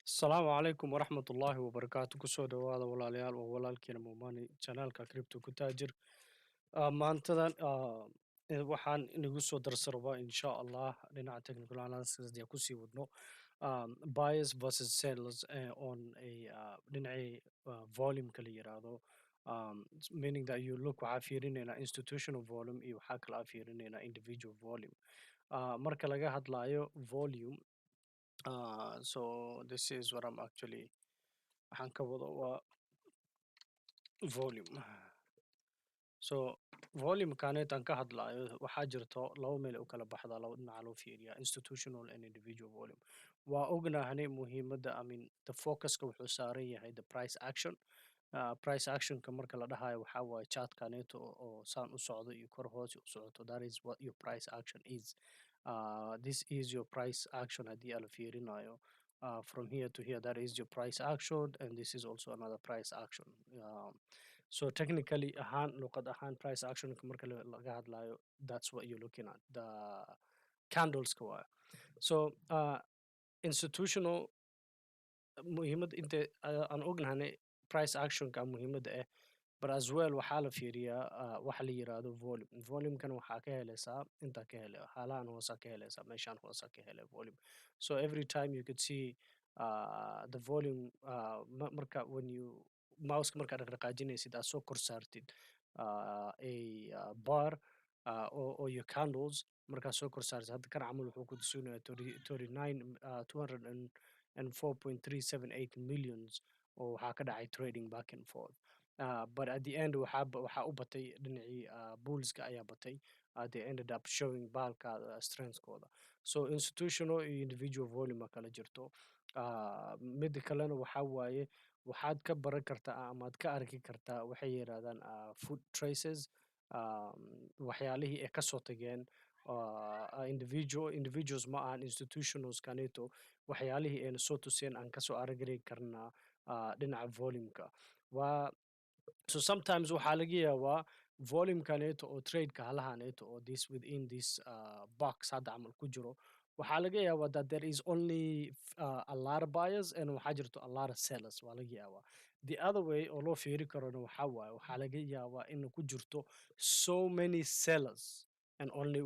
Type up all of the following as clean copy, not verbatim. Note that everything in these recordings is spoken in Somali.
Asalaamu calaykum waraxmatullaahi wabarakaatu. Kusoo dhawaada walaalayaal waa walaalkeena Muumani janaalka Crypto ku taajir. Maantadan waxaan inagu soo darsarabaa insha Allah dhinaca technical analysis ayaa kusii wadno buyers versus sellers on a dhinacii volume kala yiraahdo, meaning that you look waxaa fiirinaynaa institutional volume iyo waxaa kala fiirinaynaa individual volume. Marka laga hadlayo volume, so this is what I'm actually waxaan ka wado waa volume. So volume-kaaneetan ka hadlayo waxaa jirto laba meel u kala baxdaa, laba dhinaca loo fiiriyaa, institutional and individual volume. Waa ognahay muhiimadda, I mean the focuska wuxuu saaran yahay the price action. Price actionka marka la dhahayo waxaa waaye chartkaaneeto oo saan u socdo iyo kor hoos u socoto, that is what your price action is. This is your price action haddii ala fiirinayo. From here to here, that is your price action, and this is also another price action. So technically ahaan luqad ahaan price action marka laga hadlayo, that's what you're looking at, the candles ka waaye. So institutional muhiimad inte aan ognahay price actionka muhiimadda ah, but as well waxaa la fiiriyaa waxa la yiraahdo volume. Volume-kan waxaa ka helaysaa inta ka hele haalahan hoosa ka helaysaa, meeshaan hoosa ka hele volume. So every time you could see the volume, marka when you mouse-ka markaad dhaqdhaqaajinaysid aad soo kor saartid a bar or your candles markaad soo kor saartid, hadda kan camal wuxuu ku tusinaya 204.378 millions oo waxaa ka dhacay trading back and forth. But at the end waxaa u batay dhinacii bullska ayaa batay. They ended up showing baalka strengthkooda. So institutional iyo individual volume ma kala jirto. Midda kalena waxaa waaye waxaad ka baran kartaa amaad ka arki kartaa waxay yiraahdaan foot traces, waxyaalihii ay kasoo tageen individuals ma ahan institutionals kaneeto, waxyaalihii ayna soo tuseen aan kasoo aragari karnaa dhinaca volume-ka. So sometimes waxaa laga yaabaa volume-kaneeto oo trade-ka halahaneeto oo this within this box hadda camal ku jiro, waxaa laga yaabaa that there is only a lot of buyers and waxaa jirto a lot of sellers waa laga yaabaa. The other way oo loo fiiri karona waxaa waaye waxaa laga yaabaa in ku jirto so many sellers and only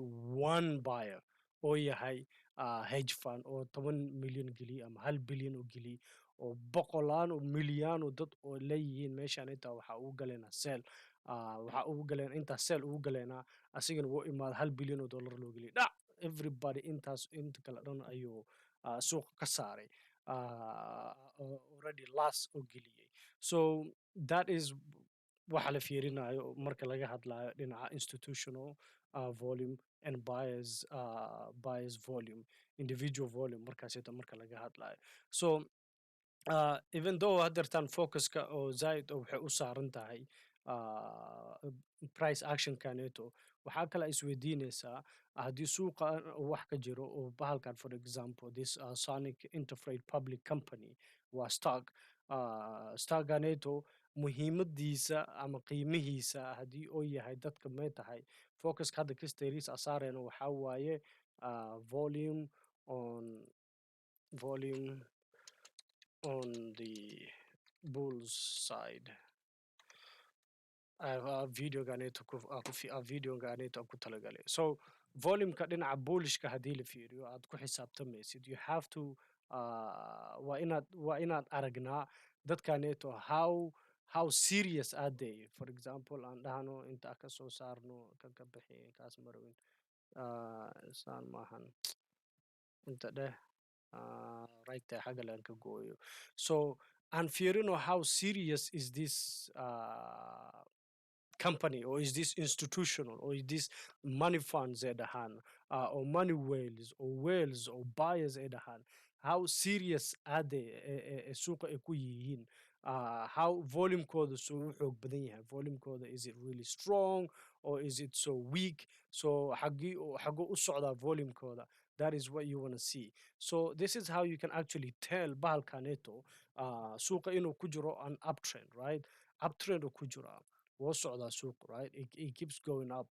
one buyer oo yahay hedge fund oo 10 milyan geliye ama 1 bilyan oo geliye oo boqolaan oo milyan oo dad oo leeyihiin meeshaan intaa waxaa ugu galeynaa sell, waxaa ugu galeynaa intaa sell ugu galeynaa asigana wuu imaada 1 bilyan oo dollar loo geliyay dhac everybody intaas inta kala dhan ayuu suuqa ka saaray, already loss oo geliyay. So that is waxa la fiirinayo marka laga hadlayo dhinaca institutional volume and buyers volume, individual volume markaasita marka laga hadlayo. So even though haddeertaan focuska oo zaid oo waxay u saaran tahay price action kaneeto, waxaa kale isweydiinaysaa haddii suuqa wax ka jiro oo bahalkan for example this Sonic Interfreight Public Company waa stock-ganeeto muhiimadiisa ama qiimihiisa haddii oo yahay dadka may tahay focuska hadda kasteris asaareyna waxaa waaye volume on the bulls side. Videoganeeto ku talagalay. So volume-ka dhinaca bullishka haddii la fiiriyo aad ku xisaabtamaysid, you have to waa inaad aragnaa dadkaneeto how serious are they. For example aan dhahno inta ka soo saarno ka bixi kaas marwin saan maahan inta dheh right there xagga laan ka gooyo. So aan fiirino how serious is this company or is this institutional or is this money funds ay dhahaan or money whales or buyers ay dhahaan, how serious are they suuqa ay ku yihiin, how volume-kooda suu u xoog badan yahay, volume-kooda is it really strong or is it so weak. So xaguu u socdaa volume-kooda, that is what you want to see. So this is how you can actually tell bahalkaneeto suuqa inuu ku jiro an uptrend, right? Uptrend uu ku jiraa wuu socdaa suuq, right? It keeps going up,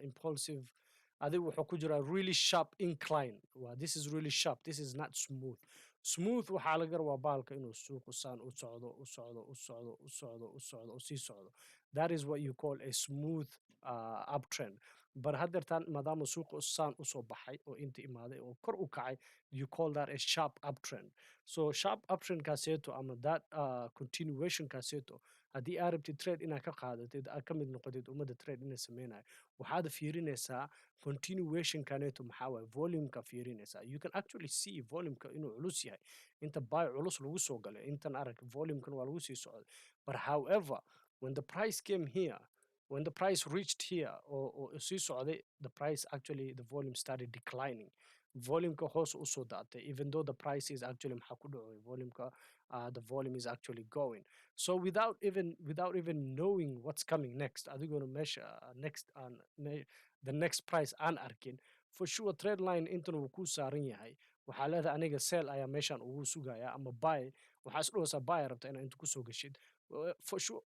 impulsive. Adiga wuxuu ku jiraa really sharp incline. This is really sharp, this is not smooth. smooth waxaa laga rabaa bahalka inuu suuqu saan u socdo u socdo u socdo u socdo u socdo u sii socdo. That is what you call a smooth uptrend. But haddeertaan maadaama suuqu saan usoo baxay oo inta imaaday oo kor u kacay, you call that a sharp uptrend. So sharp uptrend kaaseeto ama that continuation kaaseeto haddii aad rabtid trade inaad ka qaadatid aad ka mid noqotid ummadda trade inay sameynayo, waxaad fiirinaysaa continuation kaneeto maxaa waaye volumeka fiirinaysaa. You can actually see volumeka inuu culus yahay, inta buy culus lagu soo galay, intan arag volumekan waa lagu sii socday. But however, when the price came here, when the price reached here or sii socday, the price actually the volume started declining. Volumeka hoos usoo daatay, even though the price is actually maxaa ku dhacay volumeka, the volume is actually going. So without even knowing what's coming next, adigona meesha the next price aan arkin, for sure trade line intan uu ku saaran yahay, waxaa leedahay aniga sell ayaa meeshan ugu sugaya ama buy, waxaa isdhowaysaa buy rabta inaa inta kusoo gashid. For sure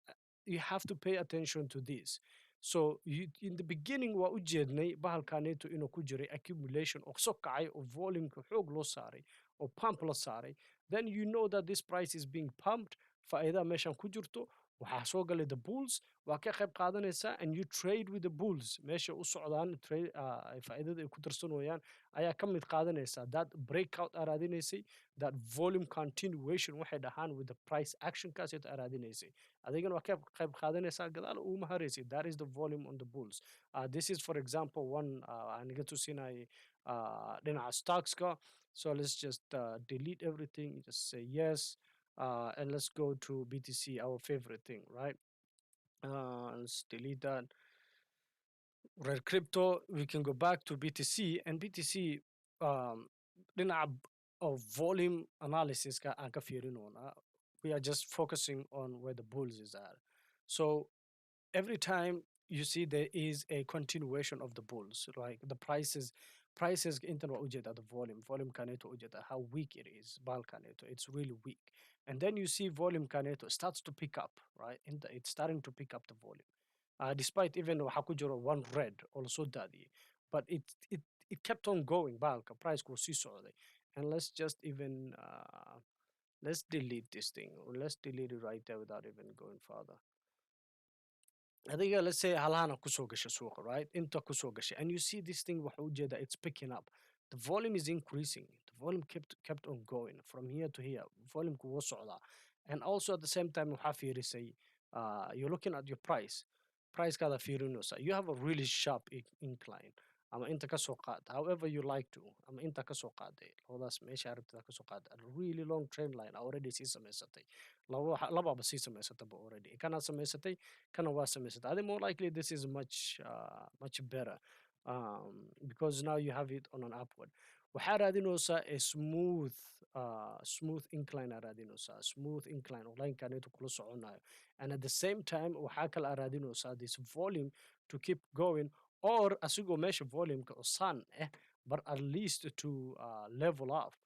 you have to pay attention to this. So in the beginning waa u jeednay bahalkaneeto inuu ku jiray accumulation oo soo kacay oo volumeka xoog loo saaray oo pump la saaray. Then you know that this price is being pumped, faa'iida meeshan ku jirto, waxaa soo galay the bulls, waa ka qayb qaadanaysaa and you trade with the bulls. Meesha u socdaan trade ay faa'iidada ay ku darsanayaan ayaa ka mid qaadanaysaa. That breakout aad raadinaysay, that volume continuation waxay dhahaan with the price action kaas aad raadinaysay, adigana waa ka qayb qaadanaysaa, gadaal uma haraysid. That is the volume on the bulls. This is for example one aniga tusinay dhinaca stockska. So let's just delete everything, just say yes. And let's go to BTC, our favorite thing, right? Let's delete that. Red crypto, we can go back to BTC, and BTC, dhinaca of volume analysis ka aan ka fiirinoona. We are just focusing on where the bulls is at. So every time you see there is a continuation of the bulls, like the prices intan waa ujeeda the volume kaneto ujeeda how weak it is, bal kaneto, it's really weak. And then you see volume kaneto starts to pick up, right? It's starting to pick up the volume, despite even waxaa ku jiro one red oo lasoo daadiyey, but it kept on going, balka price kuu sii socday. And let's just even let's delete this thing, or let's delete it right there without even going further. Adiga, let's say halana kusoo gashay suuqa, right? Inta kusoo gashay, and you see this thing waxa ujeeda it's picking up. The volume is increasing. The volume kept on going from here to here. Volume ku wuu socdaa. And also at the same time waxaa fiirisay, you're looking at your price. Price kaada fiirinaysa. You have a really sharp incline. Ama inta ka soo qaad, however you like to, ama inta ka soo qaaday, labadaas meesha aragtida ka soo qaad, a really long trend line already sii samaysatay. Lababa sii samaysataba already. Kana samaysatay, kana waa samaysatay. I think more likely this is much better, because now you have it on an upward. Waxaa raadinaysaa a smooth incline aad raadinaysaa, smooth incline oo linekaneetu kula soconayo. And at the same time waxaa kale aad raadinaysaa this volume to keep going, or asigoo meesha volumeka oo san but at least to level off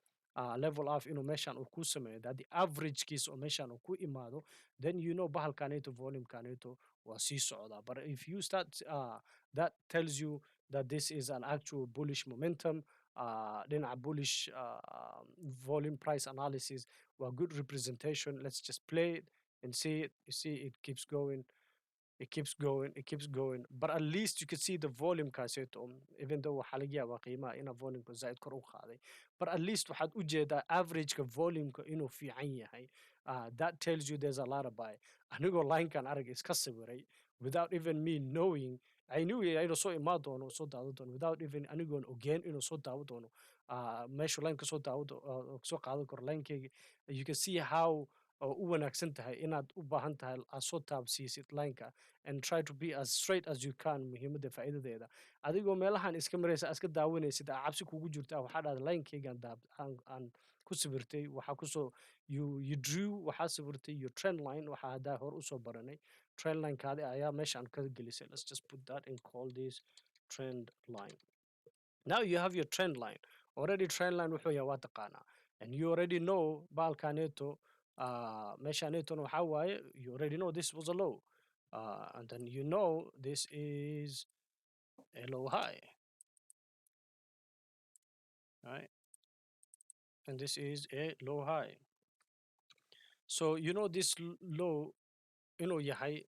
inuu meeshan uu ku sameeyo, that the average kiis oo meeshan uu ku imaado, then you know bahalkaneeto volumekaneeto waa sii socdaa. But if you start that tells you that this is an actual bullish momentum, dhinaca bullish volume price analysis waa good representation. Let's just play it and see it. You see it keeps going, it keeps going, it keeps going. But at least you can see the volume kaaseeto, even though waxaa laga yaabaa qiimaha ina volumeka zaid kor u qaaday, but at least waxaad u jeedaa averageka volumeka inuu fiican yahay. That tells you there's a lot of buy. Anigoo linekan arag iska sawiray without even me knowing, I knew inuu soo imaan doono, soo daawo doono, without even anigoon ogeyn inuu soo daawo doono. Meeshu line ka soo soo qaadan karo linekeyga. You can see how u wanaagsan tahay inaad u baahan tahay aad soo taabsiisid lineka and try to be as straight as you can. Muhiimadda faa'iidadeeda, adigoo meelahan iska maraysa iska daawanaysid cabsi kugu jirta, waxaa dhahda linekeygan aan ku sawirtay, waxaa kusoo you drew, waxaa sawirtay your trend line, waxaa haddaa hor usoo baranay trend line kaadi ayaa meeshaan ka gelisay. Let's just put that and call this trend line. Now you have your trend line already. Trend line wuxuu yahay waa taqaanaa, and you already know baalkaneeto meeshaneetona waxaa waaye, you already know this was a low, and then you know this is a low high, right? and this is a low high. So you know this low, you know yahay,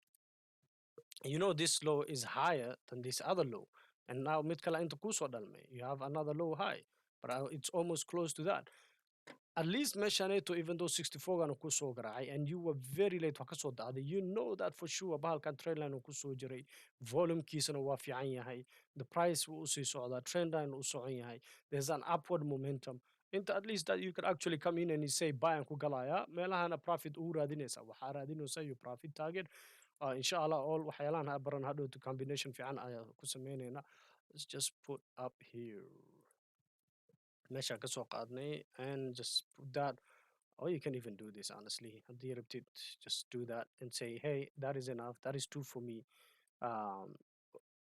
you know this low is higher than this other low, and now mid kala inta kusoo dhalmay, you have another low high, but it's almost close to that. At least meeshaneeto, even though 64 gan uu kusoo garaacay and you were very late wax kasoo daaday, you know that for sure bahalkan trend line uu kusoo jiray, volumekiisana waa fiican yahay, the price wuu usii socdaa, trend line uu socon yahay, there's an upward momentum. Inta at least that you can actually come in and you say buy aan ku galaya, meelahana profit ugu raadinaysa, waxaa raadinaysa your profit target. Insha Allah all waxyaalahan ha baran hadhowto combination fiican ayaa ku sameynayna. Let's just put up here meesha ka soo qaadnay and just put that, or you can even do this honestly. Haddii rabtid, just do that and say, hey, that is enough. That is two for me. Um,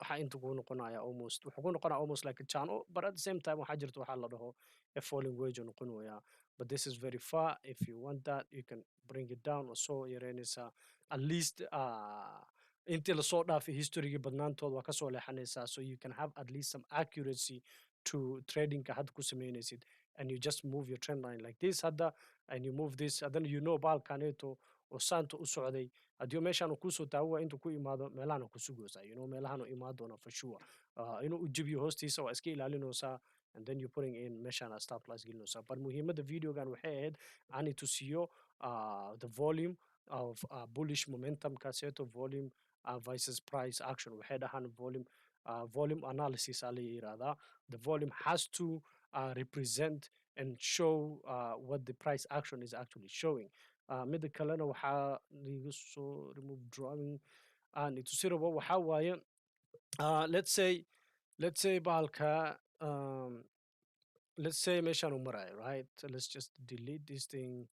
waxaa inta kuu noqonaya almost, wuxuu ku noqonaya almost like a channel, but at the same time waxaa jirta waxaa la dhaho a falling wedge uu noqon waya. But this is very far. If you want that, you can bring it down or soo yareynaysaa. At least intii lasoo dhaafay historygii badnaantooda waa kasoo leexanaysaa, so you can have at least some accuracy to tradingka hadda ku sameynaysid, and you just move your trend line like this hadda, and you move this, and then you know baalkaneeto oo saanta u socday haddii meeshaan uu kusoo taago intuu ku imaado meelahan ku sugaysaa, you know meelahan uu imaan doona for sure. Inuu u jabiyo hoostiisa waa iska ilaalinaysaa, and then you putting in meeshaan stop loss gelinaysaa. But muhiimadda videogan waxay ahayd ani tusiyo the volume of bullish momentum kaaseeto, volume versus price action waxay dhahaan volume, volume analysis aa la yiraahdaa. The volume has to represent and show what the price action is actually showing. Mida kalena waxaa liiga soo remove drawing aan itusi rabo waxaa waaye, let's say bahalka, let's say meeshaan uu marayo, right? Let's just delete this thing,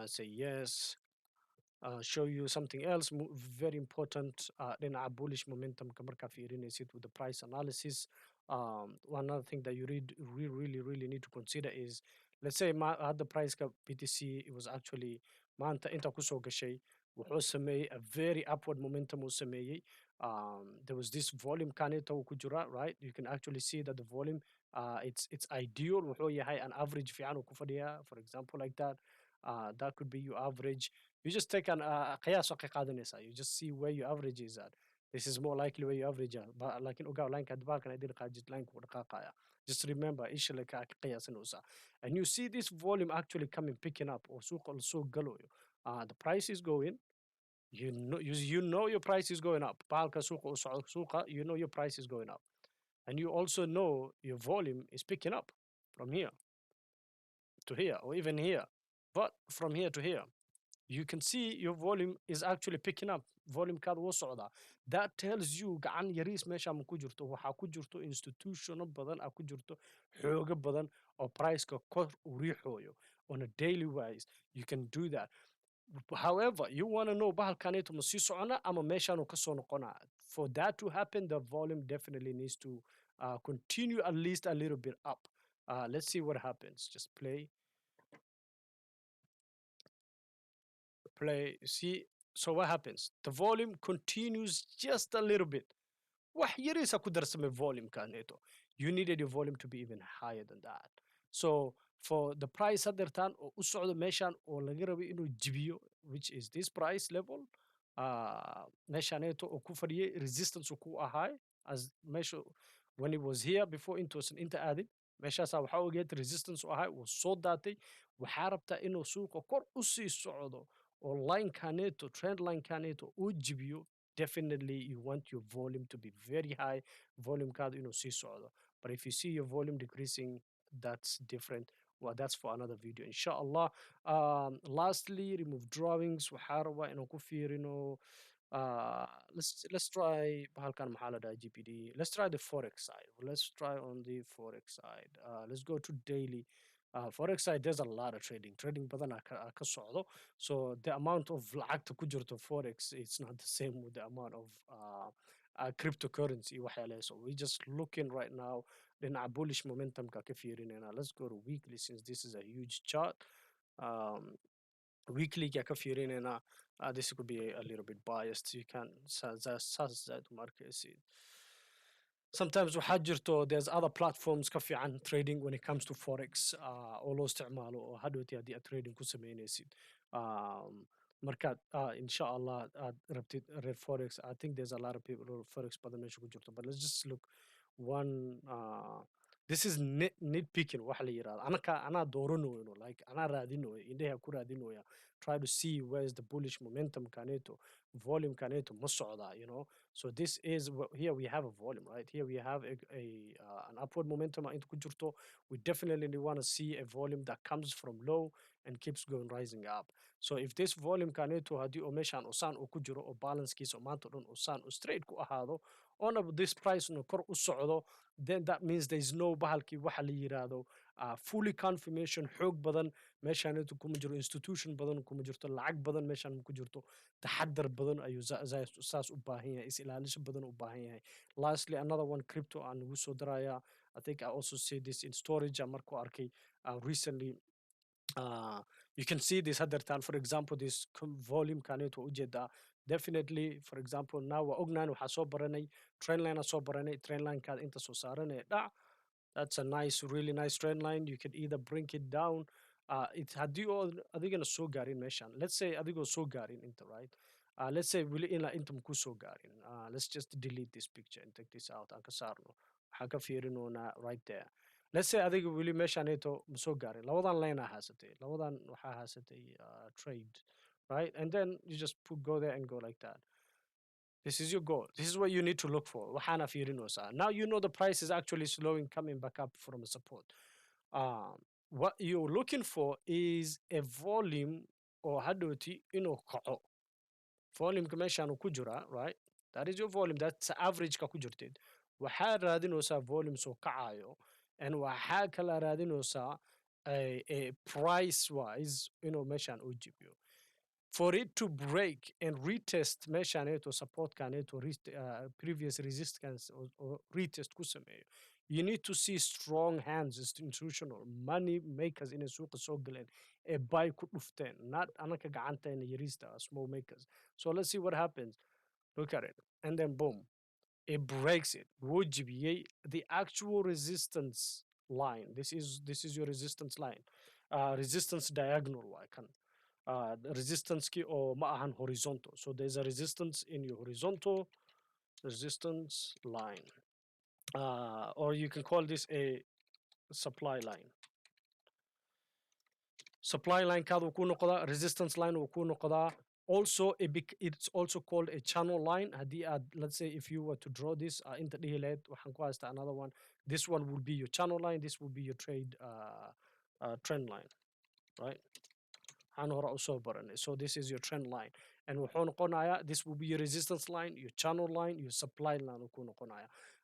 say yes, show you something else very important, dhinaca bullish momentumka markaa fiirinaysid with the price analysis. One other thing that you really need to consider is, let's say hadda priceka BTC, it was actually maanta inta kusoo gashay wuxuu sameeyey a very upward momentum uu sameeyey. There was this volume kaneta uu ku jira, right? You can actually see that the volume, it's ideal, wuxuu yahay an average fiican uu ku fadhiyaa, for example like that. That could be your average. You just take an قياس وقي قادنيسا. You just see where your average is at. This is more likely where your average are. But لكن أوجا line كد بالك ندير قاجد line ودقاقة. Just remember إيش اللي قياس نوسا. And you see this volume actually coming picking up or سوق قالوا. The price is going. You know your price is going up. بالك سوق you know your price is going up. And you also know your volume is picking up from here to here or even here. But from here to here, you can see your volume is actually picking up. Volume kaad wuu socdaa. That tells you gacan yariis meesha ma ku jirto, waxaa ku jirto institutional badan aa ku jirto, xooga badan oo priceka kor u riixooyo on a daily wise. You can do that. However, you want to know bahalkaneeto ma sii socona ama meeshaan uu kasoo noqonaa. For that to happen, the volume definitely needs to continue at least a little bit up. Let's see what happens. Just play. See, so what happens? The volume continues just a little bit. Wax yariisa ku darsame volume kaneeto. You needed your volume to be even higher than that. So for the price hadeertaan oo u socdo meeshaan oo laga rabo inuu jibiyo, which is this price level, meeshaaneeto oo ku fadhiyay resistance uu ku ahaay, as meesha when it was here before intuusan inta aadin, meeshaasaa waxaa ogeed resistance u ahaay, wuu soo daatay, waxaa rabtaa inuu suuqa kor u sii socdo or line kaneto, trend line kaneto uu jibiyo. Definitely you want your volume to be very high, volume card sii socdo. But if you see your volume decreasing, that's different. Well, that's for another video, inshallah. Lastly, remove drawings. waxaa rabaa inaan ku fiirino, let's try halkan maxaa la dhahaa GPD. Let's try the forex side. Let's try on the forex side. Let's go to daily. Forex side, there's a lot of trading badan ka socdo. So the amount of lacagta ku jirto forex, it's not the same with the amount of cryptocurrency waxyaalaha. So we just looking right now dhinaca bullish momentum ka fiirinayna. Let's go to weekly since this is a huge chart. Weekly ka fiirinayna. This could be a little bit biased. You can saas markaysid. sometimes waxaa jirto there's other platforms ka fiican trading when it comes to forex oo loo isticmaalo oo hadhowti haddii aad trading ku sameynaysid markaad insha allah aad rabtid reer forex. I think there's a lot of people oo forex badan meesha ku jirto, but let's just look one this is nitpicking waxa la yirahdo anaa dooranoyno like anaa raadinoya indheha ku raadinoya try to see where is the bullish momentum kaneto volume kaneto ma socdaa, you know. So this is here we have a volume, right? Here we have an upward momentum into kujurto. We definitely want to see a volume that comes from low and keeps going rising up. So if this volume kaneto hadii o meshan osan o kujiro o balance kiisa maanta dhan osan o straight ku ahaado on this price no kor u socdo, then that means there is no bahalki waxa la yiraahdo fully confirmation xoog badan meeshaantu kuma jiro, institution badan kuma jirto, lacag badan meeshaan ku jirto, taxadar badan ayuu saas u baahan yahay, is ilaalisho badan u baahan yahay. Lastly, another one crypto aan ugu soo daraya. I think I also see this in storage markuu arkay recently. You can see this hadertan, for example, this volume kaneeto ujeedaa. Definitely, for example, now waa ognahan waxaa soo baranay trend line soo baranay, trend line kaad inta soo saaranaya dhac. That's a nice, really nice trend line. You can either bring it down. It haddii oo adigana soo gaarin meeshan. Let's say adigoo soo gaarin inta, right? Let's say wili ilaa inta maku soo gaarin. Let's just delete this picture and take this out. Aan ka saarno. Waxaan ka fiirinoonaa right there. Let's say adiga wili meeshaneeto ma soo gaarin. Labadan line aa haasatay. Labadan waxaa haasatay trade, right? And then you just go there and go like that. This is your goal. This is what you need to look for. Waxaana fiirinaysaa. Now you know the price is actually slowing, coming back up from a support. What you're looking for is a volume or hadoti inuu kaco. Volume ka meeshaan ku jira, right? That is your volume. That's average ka ku jirtid. Waxaa raadinaysaa volume soo kacayo, and waxaa kala raadinaysaa a price wise inuu meeshaan u jibiyo. For it to break and retest meeshaneeto support kaneeto previous resistance or retest ku sameeyo, you need to see strong hands, institutional money makers in a suuqa soo galeen ee buy ku dhufteen, not anaka gacanteena yarista small makers. So let's see what happens. Look at it, and then boom, it breaks it. Wuu jibiyey the actual resistance line. This is your resistance line. Resistance diagonal waa kan. The resistance key or maahan horizontal. So there's a resistance in your horizontal resistance line. Or you can call this a supply line. Supply line kaad wuu ku noqdaa, resistance line wuu ku noqdaa. Also, it's also called a channel line. Let's say if you were to draw this inta dhihi lahayd, waxaan ku haystaa another one. This one will be your channel line. This will be your trend line, right? So this is your trend line, and this will be your resistance line, your channel line, your supply line.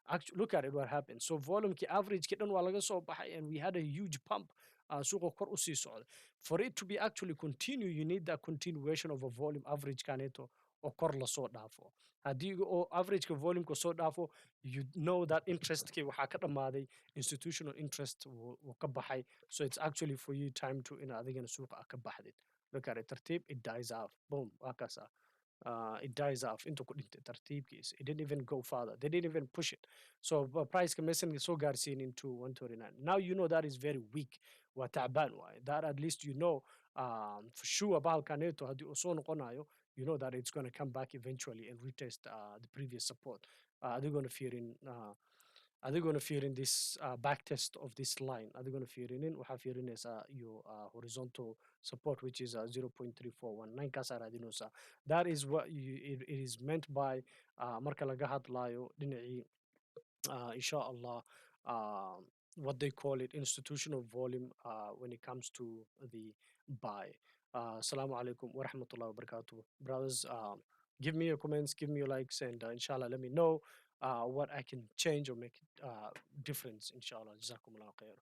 Actually, look at it, what happened. So volume ki average ki dhan waa laga soo baxay, and we had a huge pump. Suuqa kor u sii socda. For it to be actually continue, you need that continuation of a volume average kaneto oo kor la soo dhaafo. Haddii oo average ka volume ka soo dhaafo, you know that interest ki waxaa ka dhamaaday, institutional interest wuu ka baxay. So it's actually for you time to in adigana suuqa ka baxdid. Look at it, tartiib, it dies off. Boom, waa kaasa. It dies off into tartiibkiisa. It didn't even go further. They didn't even push it. So price ka mesan soo gaarsiin into 139. Now you know that is very weak. Waa tacbaan waaye. That at least you know for sure bahalkaneeto haddii uu soo noqonayo, you know that it's going to come back eventually and retest the previous support. Adigona fiirin adigona fiirin this back test of this line. Adigona fiirinin waxaa fiirinaysaa your horizontal support, which is 0.3419 kaasaa raadinaysaa. That is what it is meant by marka laga hadlayo dhinacii insha Allah what they call it institutional volume when it comes to the buy. Assalamu alaikum wa rahmatullahi wa barakatuh. Brothers, give me your comments, give me your likes, and inshallah let me know what I can change or make difference. Inshallah. Jazakumullah khair.